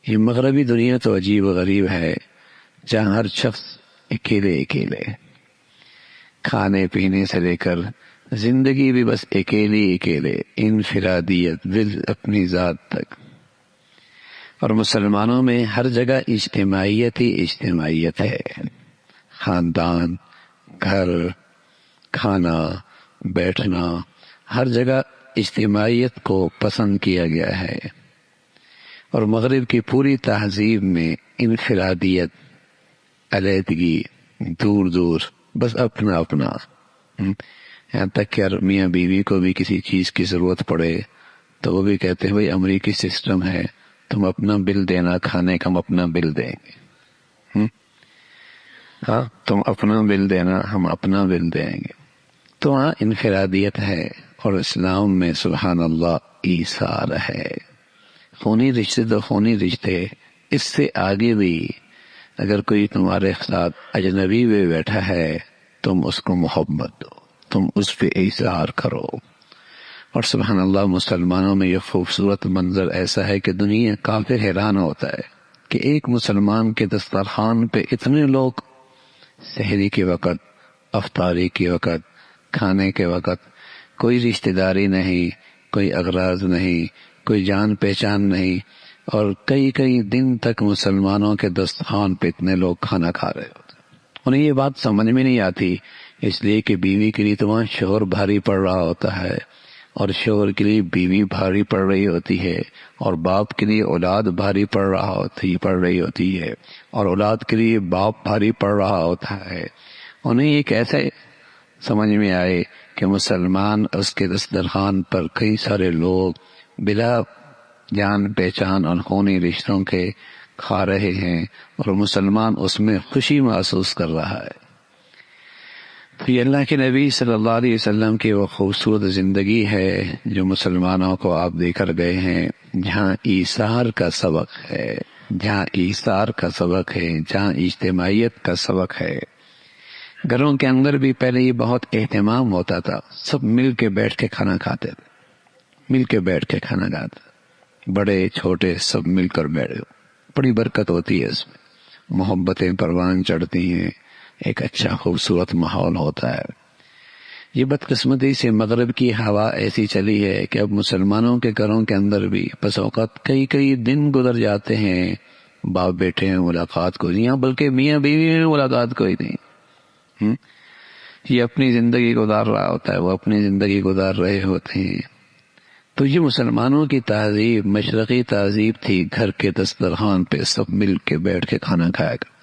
یہ مغربی دنیا تو عجیب و غریب ہے، جہاں ہر شخص اکیلے اکیلے، کھانے پینے سے لے کر زندگی بھی بس اکیلے اکیلے، انفرادیت اپنی ذات تک۔ اور مسلمانوں میں ہر جگہ اجتماعیت ہی اجتماعیت ہے، خاندان، گھر، کھانا، بیٹھنا، ہر جگہ اجتماعیت کو پسند کیا گیا ہے۔ اور مغرب کی پوری تہذیب میں انفرادیت، علیحدگی، دور دور، بس اپنا اپنا، یہاں تک کہ میاں بیوی کو بھی کسی چیز کی ضرورت پڑے تو وہ بھی کہتے ہیں بھائی امریکی سسٹم ہے، تم اپنا بل دینا، کھانے کا ہم اپنا بل دیں گے، ہاں تم اپنا بل دینا، ہم اپنا بل دیں گے۔ تو وہاں انفرادیت ہے، اور اسلام میں سبحان اللہ ایثار ہے۔ خونی رشتے تو خونی رشتے، اس سے آگے بھی اگر کوئی تمہارے ساتھ اجنبی بھی بیٹھا ہے تم اس کو محبت دو، تم اس پہ ایثار کرو۔ اور سبحان اللہ مسلمانوں میں یہ خوبصورت منظر ایسا ہے کہ دنیا کافر حیران ہوتا ہے کہ ایک مسلمان کے دسترخوان پہ اتنے لوگ، سحری کے وقت، افطاری کے وقت، کھانے کے وقت، کوئی رشتہ داری نہیں، کوئی اغراض نہیں، کوئی جان پہچان نہیں، اور کئی کئی دن تک مسلمانوں کے دسترخوان پہ اتنے لوگ کھانا کھا رہے ہوتے ہیں۔ انہیں یہ بات سمجھ میں نہیں آتی، اس لیے کہ بیوی کے لیے تو وہاں شوہر بھاری پڑ رہا ہوتا ہے، اور شوہر کے لیے بیوی بھاری پڑ رہی ہوتی ہے، اور باپ کے لیے اولاد بھاری پڑ رہی ہوتی ہے، اور اولاد کے لیے باپ بھاری پڑ رہا ہوتا ہے۔ انہیں یہ کیسے سمجھ میں آئے کہ مسلمان اس کے دسترخوان پر کئی سارے لوگ بلا جان پہچان اور خونی رشتوں کے کھا رہے ہیں، اور مسلمان اس میں خوشی محسوس کر رہا ہے۔ تو یہ اللہ کے نبی صلی اللہ علیہ وسلم کی وہ خوبصورت زندگی ہے جو مسلمانوں کو آپ دے کر گئے ہیں، جہاں ایثار کا سبق ہے، جہاں ایثار کا سبق ہے، جہاں اجتماعیت کا سبق ہے۔ گھروں کے اندر بھی پہلے یہ بہت اہتمام ہوتا تھا، سب مل کے بیٹھ کے کھانا کھاتے تھے، مل کے بیٹھ کے کھانا کھاتے تھے، بڑے چھوٹے سب مل کر بیٹھے، بڑی برکت ہوتی ہے اس میں، محبتیں پروان چڑھتی ہیں، ایک اچھا خوبصورت ماحول ہوتا ہے۔ یہ بدقسمتی سے مغرب کی ہوا ایسی چلی ہے کہ اب مسلمانوں کے گھروں کے اندر بھی بس اوقات کئی کئی دن گزر جاتے ہیں باپ بیٹے میں ملاقات کو، یہاں بلکہ میاں بیوی میں ملاقات کوئی نہیں۔ یہ اپنی زندگی گزار رہا ہوتا ہے، وہ اپنی زندگی گزار رہے ہوتے ہیں۔ تو یہ مسلمانوں کی تہذیب، مشرقی تہذیب تھی، گھر کے دسترخوان پہ سب مل کے بیٹھ کے کھانا کھایا کرتے۔